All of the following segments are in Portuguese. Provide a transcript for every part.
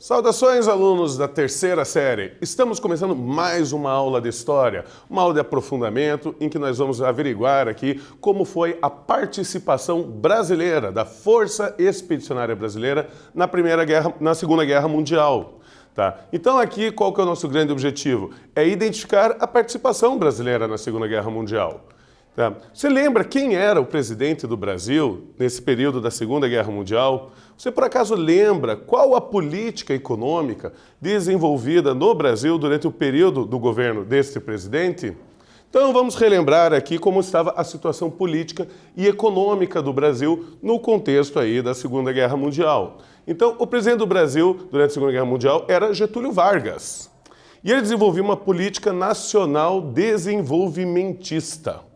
Saudações, alunos da terceira série! Estamos começando mais uma aula de História, uma aula de aprofundamento em que nós vamos averiguar aqui como foi a participação brasileira, da Força Expedicionária Brasileira na Segunda Guerra Mundial. Tá? Então aqui qual que é o nosso grande objetivo? É identificar a participação brasileira na Segunda Guerra Mundial. Tá? Você lembra quem era o presidente do Brasil nesse período da Segunda Guerra Mundial? Você por acaso lembra qual a política econômica desenvolvida no Brasil durante o período do governo deste presidente? Então vamos relembrar aqui como estava a situação política e econômica do Brasil no contexto aí da Segunda Guerra Mundial. Então o presidente do Brasil durante a Segunda Guerra Mundial era Getúlio Vargas. E ele desenvolveu uma política nacional desenvolvimentista,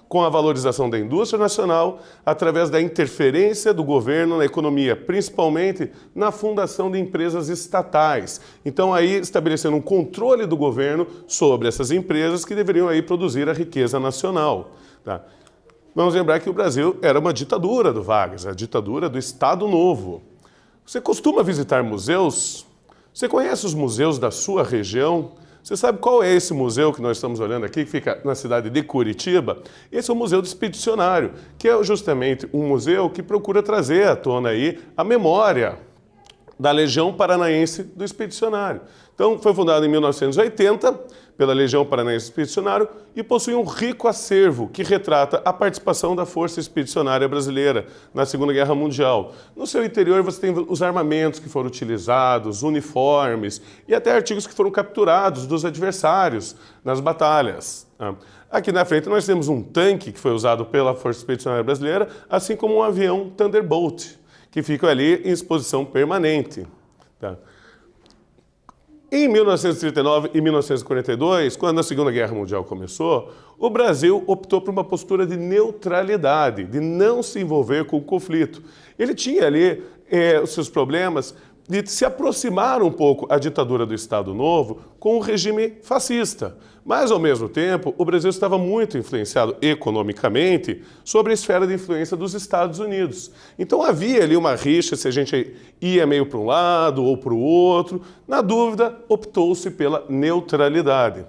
com a valorização da indústria nacional através da interferência do governo na economia, principalmente na fundação de empresas estatais. Então aí estabelecendo um controle do governo sobre essas empresas que deveriam aí produzir a riqueza nacional. Tá? Vamos lembrar que o Brasil era uma ditadura do Vargas, a ditadura do Estado Novo. Você costuma visitar museus? Você conhece os museus da sua região? Você sabe qual é esse museu que nós estamos olhando aqui, que fica na cidade de Curitiba? Esse é o Museu do Expedicionário, que é justamente um museu que procura trazer à tona aí a memória da Legião Paranaense do Expedicionário. Então, foi fundado em 1980 pela Legião Paranaense do Expedicionário e possui um rico acervo que retrata a participação da Força Expedicionária Brasileira na Segunda Guerra Mundial. No seu interior você tem os armamentos que foram utilizados, uniformes e até artigos que foram capturados dos adversários nas batalhas. Aqui na frente nós temos um tanque que foi usado pela Força Expedicionária Brasileira, assim como um avião Thunderbolt, que fica ali em exposição permanente. Tá? Em 1939 e 1942, quando a Segunda Guerra Mundial começou, o Brasil optou por uma postura de neutralidade, de não se envolver com o conflito. Ele tinha ali os seus problemas de se aproximar um pouco a ditadura do Estado Novo com o regime fascista. Mas, ao mesmo tempo, o Brasil estava muito influenciado economicamente sobre a esfera de influência dos Estados Unidos. Então havia ali uma rixa se a gente ia meio para um lado ou para o outro. Na dúvida, optou-se pela neutralidade.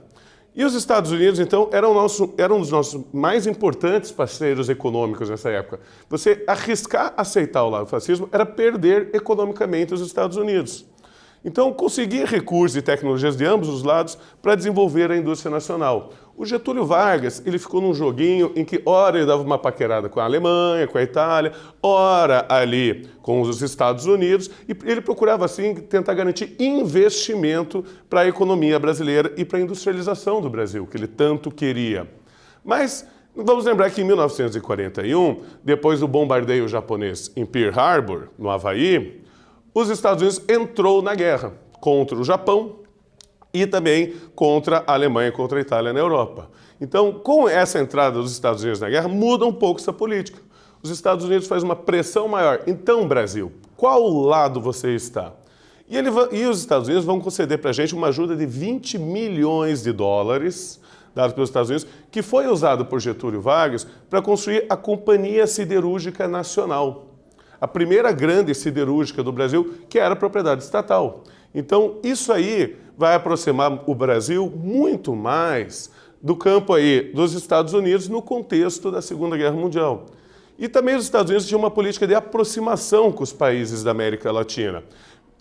E os Estados Unidos, então, eram um dos nossos mais importantes parceiros econômicos nessa época. Você arriscar aceitar o lado do fascismo era perder economicamente os Estados Unidos. Então, conseguir recursos e tecnologias de ambos os lados para desenvolver a indústria nacional. O Getúlio Vargas, ele ficou num joguinho em que ora ele dava uma paquerada com a Alemanha, com a Itália, ora ali com os Estados Unidos, e ele procurava, assim, tentar garantir investimento para a economia brasileira e para a industrialização do Brasil, que ele tanto queria. Mas vamos lembrar que em 1941, depois do bombardeio japonês em Pearl Harbor, no Havaí, os Estados Unidos entrou na guerra contra o Japão e também contra a Alemanha, contra a Itália na Europa. Então, com essa entrada dos Estados Unidos na guerra, muda um pouco essa política. Os Estados Unidos fazem uma pressão maior. Então, Brasil, qual lado você está? E os Estados Unidos vão conceder para a gente uma ajuda de 20 milhões de dólares, dados pelos Estados Unidos, que foi usado por Getúlio Vargas para construir a Companhia Siderúrgica Nacional, a primeira grande siderúrgica do Brasil, que era propriedade estatal. Então, isso aí vai aproximar o Brasil muito mais do campo aí dos Estados Unidos no contexto da Segunda Guerra Mundial. E também os Estados Unidos tinham uma política de aproximação com os países da América Latina.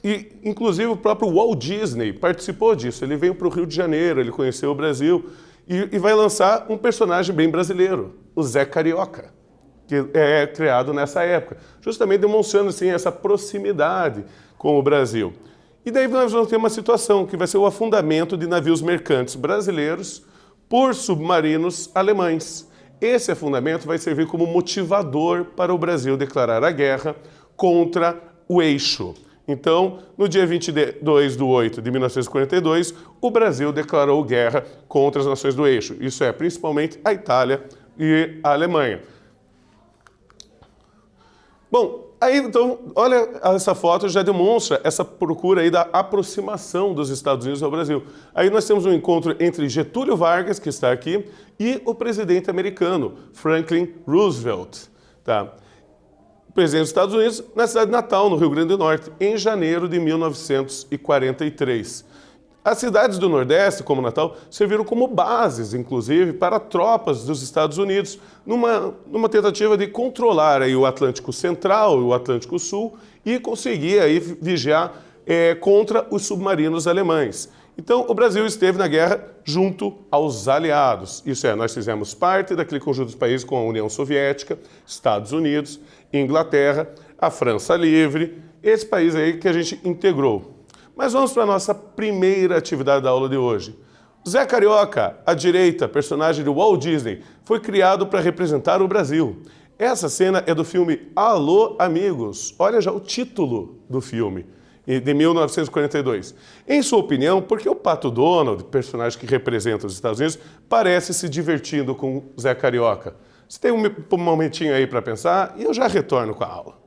E, inclusive, o próprio Walt Disney participou disso. Ele veio para o Rio de Janeiro, ele conheceu o Brasil e vai lançar um personagem bem brasileiro, o Zé Carioca, que é criado nessa época, justamente demonstrando assim, essa proximidade com o Brasil. E daí nós vamos ter uma situação que vai ser o afundamento de navios mercantes brasileiros por submarinos alemães. Esse afundamento vai servir como motivador para o Brasil declarar a guerra contra o Eixo. Então, no dia 22 de 8 de 1942, o Brasil declarou guerra contra as nações do Eixo. Isso é, principalmente a Itália e a Alemanha. Bom, aí então, olha, essa foto já demonstra essa procura aí da aproximação dos Estados Unidos ao Brasil. Aí nós temos um encontro entre Getúlio Vargas, que está aqui, e o presidente americano, Franklin Roosevelt. Tá? presidente dos Estados Unidos, na cidade de Natal, no Rio Grande do Norte, em janeiro de 1943. As cidades do Nordeste, como Natal, serviram como bases, inclusive, para tropas dos Estados Unidos, numa tentativa de controlar aí o Atlântico Central e o Atlântico Sul e conseguir aí vigiar contra os submarinos alemães. Então, o Brasil esteve na guerra junto aos aliados. Isso é, nós fizemos parte daquele conjunto de países com a União Soviética, Estados Unidos, Inglaterra, a França Livre, esse país aí que a gente integrou. Mas vamos para a nossa primeira atividade da aula de hoje. Zé Carioca, à direita, personagem de Walt Disney, foi criado para representar o Brasil. Essa cena é do filme Alô, Amigos. Olha já o título do filme, de 1942. Em sua opinião, por que o Pato Donald, personagem que representa os Estados Unidos, parece se divertindo com Zé Carioca? Você tem um momentinho aí para pensar e eu já retorno com a aula.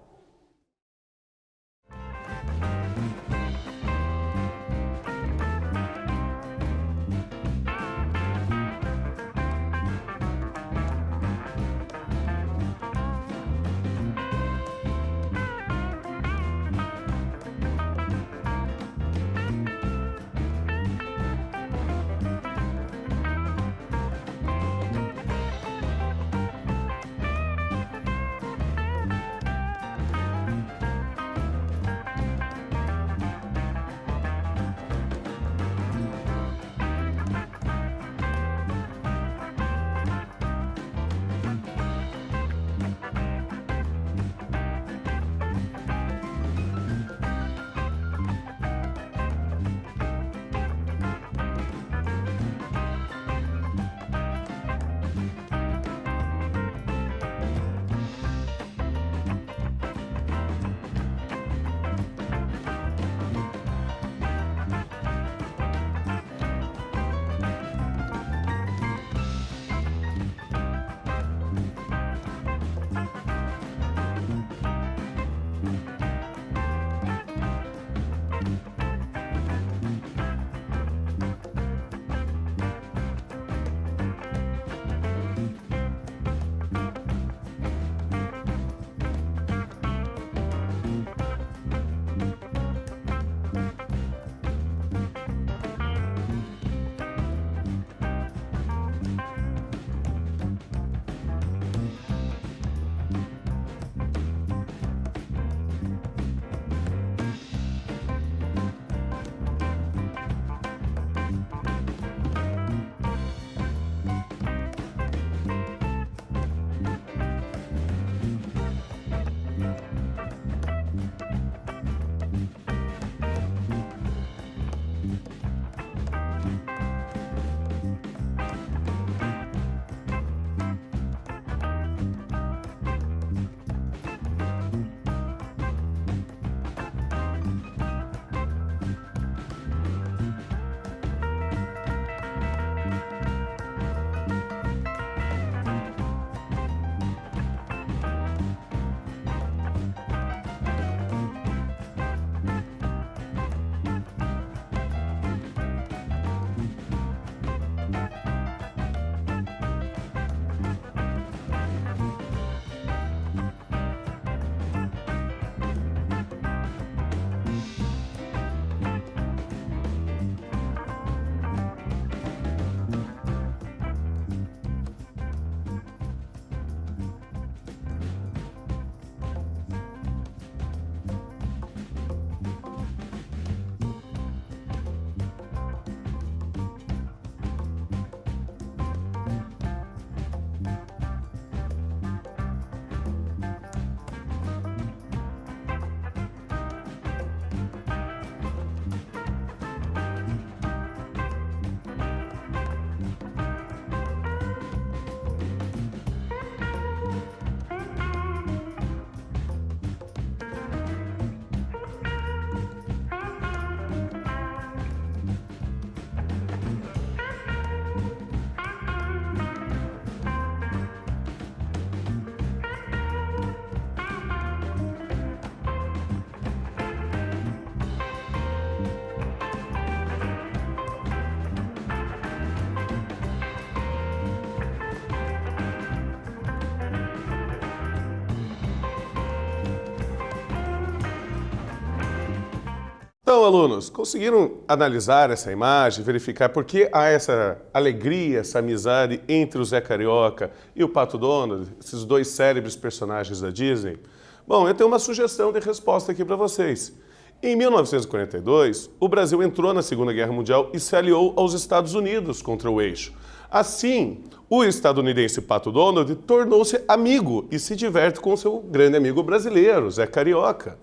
Então, alunos, conseguiram analisar essa imagem, verificar por que há essa alegria, essa amizade entre o Zé Carioca e o Pato Donald, esses dois célebres personagens da Disney? Bom, eu tenho uma sugestão de resposta aqui para vocês. Em 1942, o Brasil entrou na Segunda Guerra Mundial e se aliou aos Estados Unidos contra o eixo. Assim, o estadunidense Pato Donald tornou-se amigo e se diverte com seu grande amigo brasileiro, Zé Carioca,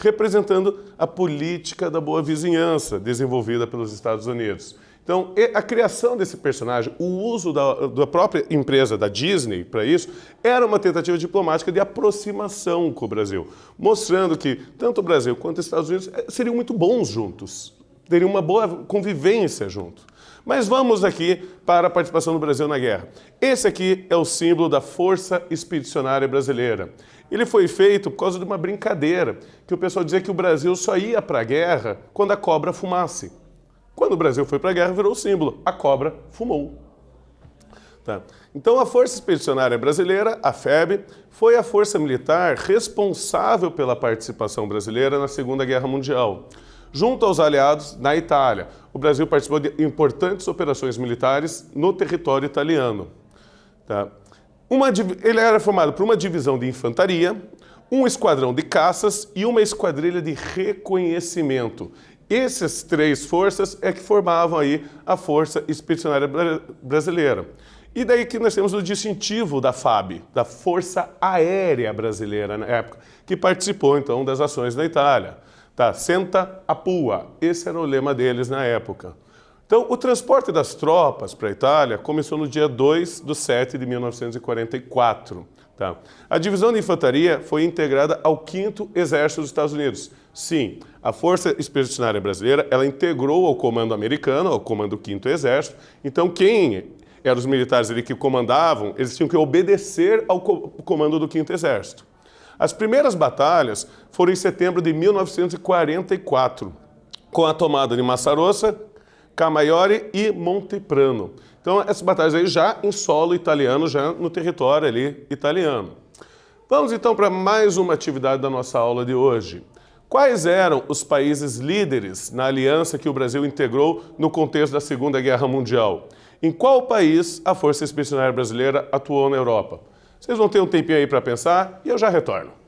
representando a política da boa vizinhança desenvolvida pelos Estados Unidos. Então, a criação desse personagem, o uso da própria empresa, da Disney, para isso, era uma tentativa diplomática de aproximação com o Brasil, mostrando que tanto o Brasil quanto os Estados Unidos seriam muito bons juntos, teriam uma boa convivência junto. Mas vamos aqui para a participação do Brasil na guerra. Esse aqui é o símbolo da Força Expedicionária Brasileira. Ele foi feito por causa de uma brincadeira, que o pessoal dizia que o Brasil só ia para a guerra quando a cobra fumasse. Quando o Brasil foi para a guerra, virou o símbolo. A cobra fumou. Tá. Então, a Força Expedicionária Brasileira, a FEB, foi a força militar responsável pela participação brasileira na Segunda Guerra Mundial. Junto aos aliados na Itália, o Brasil participou de importantes operações militares no território italiano. Tá. Ele era formado por uma divisão de infantaria, um esquadrão de caças e uma esquadrilha de reconhecimento. Essas três forças é que formavam aí a Força Expedicionária Brasileira. E daí que nós temos o distintivo da FAB, da Força Aérea Brasileira na época, que participou então das ações na Itália. Tá, Senta a Pua, esse era o lema deles na época. Então, o transporte das tropas para a Itália começou no dia 2/7 de 1944. Tá? A divisão de infantaria foi integrada ao 5º Exército dos Estados Unidos. Sim, a Força Expedicionária Brasileira, ela integrou ao comando americano, ao comando do 5º Exército. Então, quem eram os militares ali que comandavam, eles tinham que obedecer ao comando do 5º Exército. As primeiras batalhas foram em setembro de 1944, com a tomada de Massarossa, Camaiore e Monteprano. Então, essas batalhas aí já em solo italiano, já no território ali italiano. Vamos então para mais uma atividade da nossa aula de hoje. Quais eram os países líderes na aliança que o Brasil integrou no contexto da Segunda Guerra Mundial? Em qual país a Força Expedicionária Brasileira atuou na Europa? Vocês vão ter um tempinho aí para pensar e eu já retorno.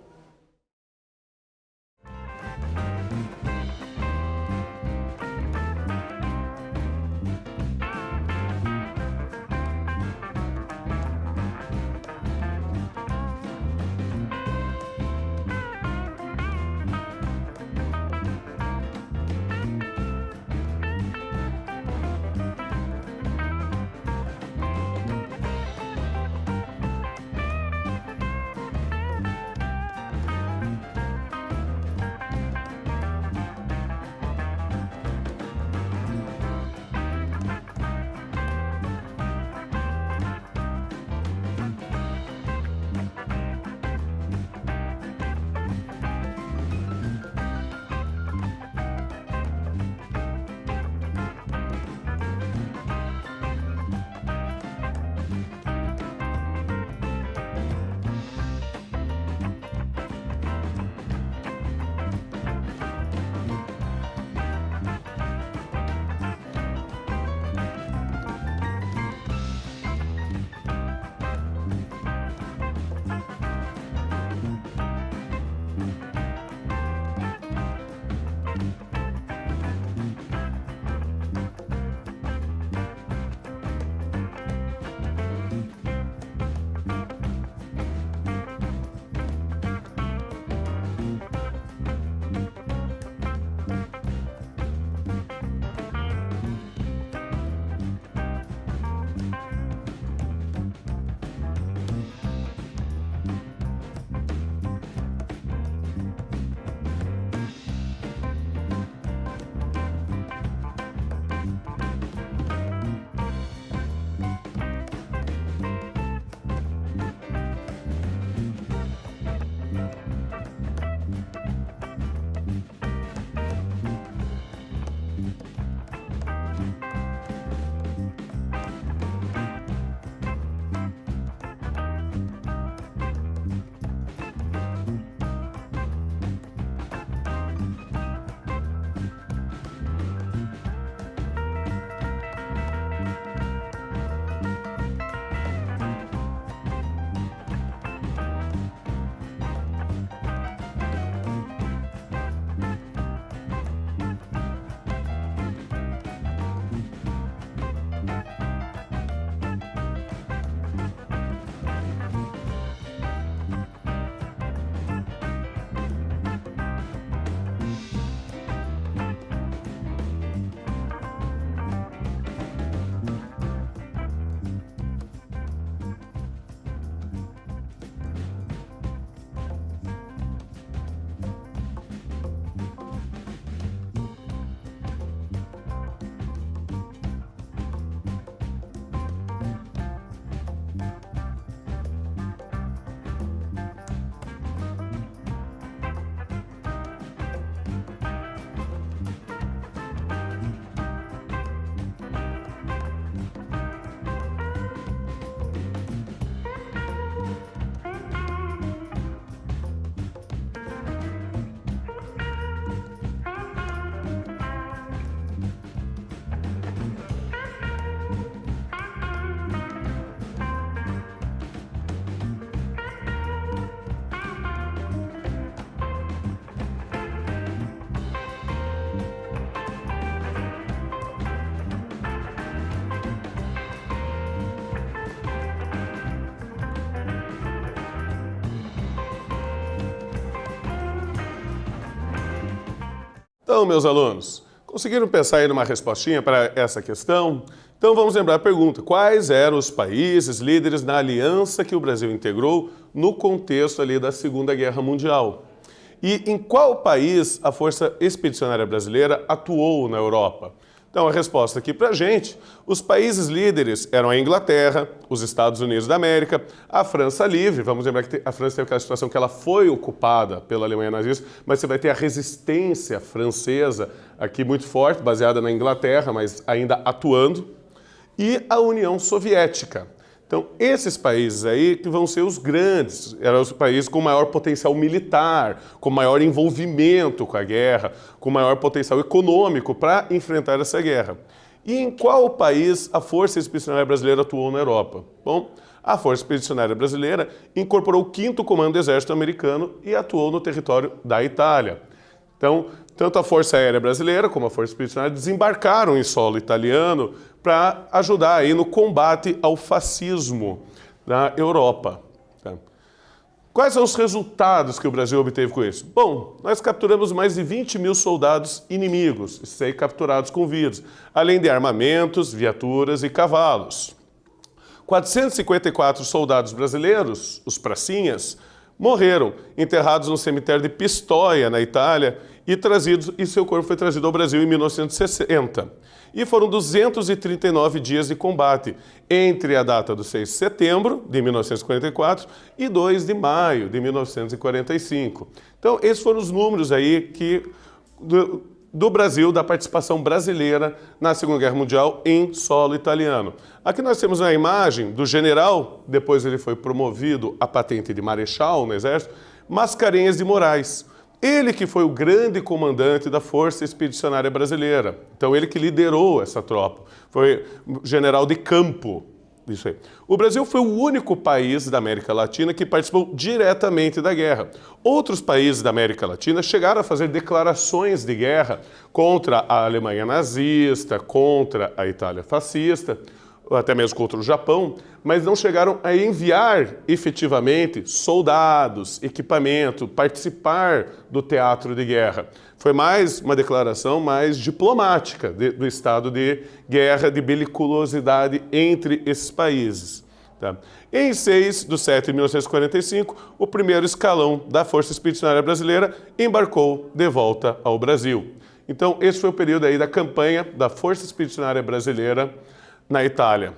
Então, meus alunos, conseguiram pensar aí numa respostinha para essa questão? Então vamos lembrar a pergunta: quais eram os países líderes na aliança que o Brasil integrou no contexto ali da Segunda Guerra Mundial? E em qual país a Força Expedicionária Brasileira atuou na Europa? Então a resposta aqui pra gente: os países líderes eram a Inglaterra, os Estados Unidos da América, a França livre. Vamos lembrar que a França teve aquela situação que ela foi ocupada pela Alemanha nazista, mas você vai ter a resistência francesa aqui muito forte, baseada na Inglaterra, mas ainda atuando, e a União Soviética. Então, esses países aí que vão ser os grandes, eram os países com maior potencial militar, com maior envolvimento com a guerra, com maior potencial econômico para enfrentar essa guerra. E em qual país a Força Expedicionária Brasileira atuou na Europa? Bom, a Força Expedicionária Brasileira incorporou o 5º Comando do Exército Americano e atuou no território da Itália. Então, tanto a Força Aérea Brasileira como a Força Expedicionária desembarcaram em solo italiano para ajudar aí no combate ao fascismo na Europa. Tá? Quais são os resultados que o Brasil obteve com isso? Bom, nós capturamos mais de 20 mil soldados inimigos, esses aí capturados com vírus, além de armamentos, viaturas e cavalos. 454 soldados brasileiros, os pracinhas, morreram, enterrados no cemitério de Pistoia, na Itália, e seu corpo foi trazido ao Brasil em 1960. E foram 239 dias de combate, entre a data do 6 de setembro de 1944 e 2 de maio de 1945. Então, esses foram os números aí do Brasil, da participação brasileira na Segunda Guerra Mundial em solo italiano. Aqui nós temos a imagem do general, depois ele foi promovido à patente de marechal no Exército, Mascarenhas de Moraes. Ele que foi o grande comandante da Força Expedicionária Brasileira. Então ele que liderou essa tropa. Foi general de campo. Isso aí. O Brasil foi o único país da América Latina que participou diretamente da guerra. Outros países da América Latina chegaram a fazer declarações de guerra contra a Alemanha nazista, contra a Itália fascista, ou até mesmo contra o Japão, mas não chegaram a enviar efetivamente soldados, equipamento, participar do teatro de guerra. Foi mais uma declaração mais diplomática do estado de guerra, de beliculosidade entre esses países. Tá? Em 6 de setembro de 1945, o primeiro escalão da Força Expedicionária Brasileira embarcou de volta ao Brasil. Então, esse foi o período aí da campanha da Força Expedicionária Brasileira na Itália.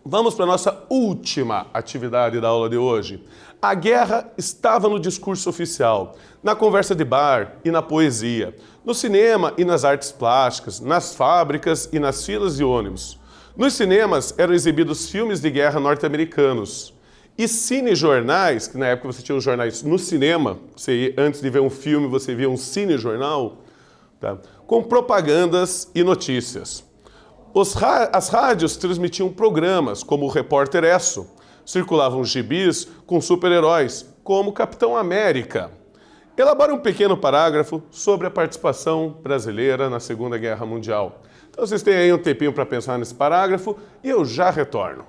Vamos para a nossa última atividade da aula de hoje. A guerra estava no discurso oficial, na conversa de bar e na poesia, no cinema e nas artes plásticas, nas fábricas e nas filas de ônibus. Nos cinemas eram exibidos filmes de guerra norte-americanos. E cinejornais, que na época você tinha os jornais no cinema, antes de ver um filme você via um cinejornal, tá? Com propagandas e notícias. As rádios transmitiam programas como o Repórter Esso. Circulavam gibis com super-heróis, como Capitão América. Elabora um pequeno parágrafo sobre a participação brasileira na Segunda Guerra Mundial. Então vocês têm aí um tempinho para pensar nesse parágrafo e eu já retorno.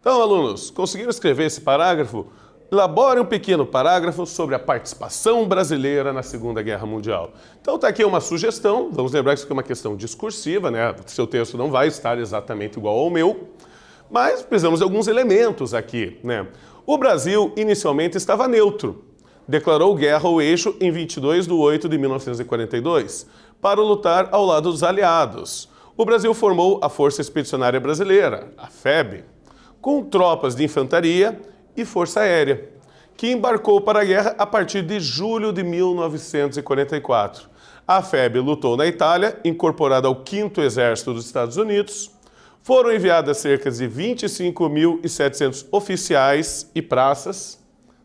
Então, alunos, conseguiram escrever esse parágrafo? Elabore um pequeno parágrafo sobre a participação brasileira na Segunda Guerra Mundial. Então está aqui uma sugestão, vamos lembrar que isso aqui é uma questão discursiva, né? Seu texto não vai estar exatamente igual ao meu, mas precisamos de alguns elementos aqui, né? O Brasil inicialmente estava neutro, declarou guerra ao eixo em 22 de 8 de 1942, para lutar ao lado dos aliados. O Brasil formou a Força Expedicionária Brasileira, a FEB, com tropas de infantaria e força aérea, que embarcou para a guerra a partir de julho de 1944. A FEB lutou na Itália, incorporada ao 5º Exército dos Estados Unidos. Foram enviadas cerca de 25.700 oficiais e praças,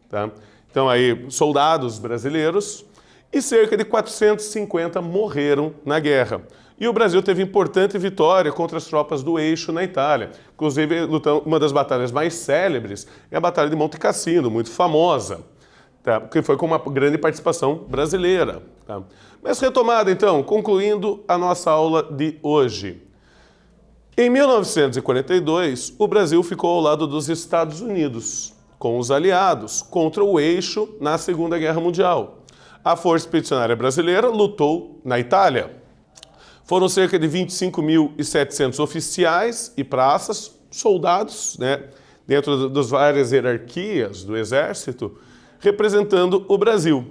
tá? Então aí soldados brasileiros, e cerca de 450 morreram na guerra. E o Brasil teve importante vitória contra as tropas do eixo na Itália. Inclusive, uma das batalhas mais célebres é a Batalha de Monte Cassino, muito famosa, tá? Que foi com uma grande participação brasileira. Tá? Mas retomada, então, concluindo a nossa aula de hoje. Em 1942, o Brasil ficou ao lado dos Estados Unidos, com os aliados, contra o eixo na Segunda Guerra Mundial. A Força Expedicionária Brasileira lutou na Itália. Foram cerca de 25.700 oficiais e praças, soldados, né, dentro das várias hierarquias do Exército, representando o Brasil.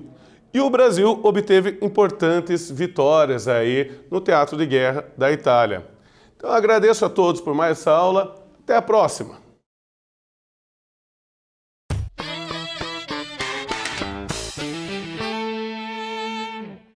E o Brasil obteve importantes vitórias aí no teatro de guerra da Itália. Então, agradeço a todos por mais essa aula. Até a próxima!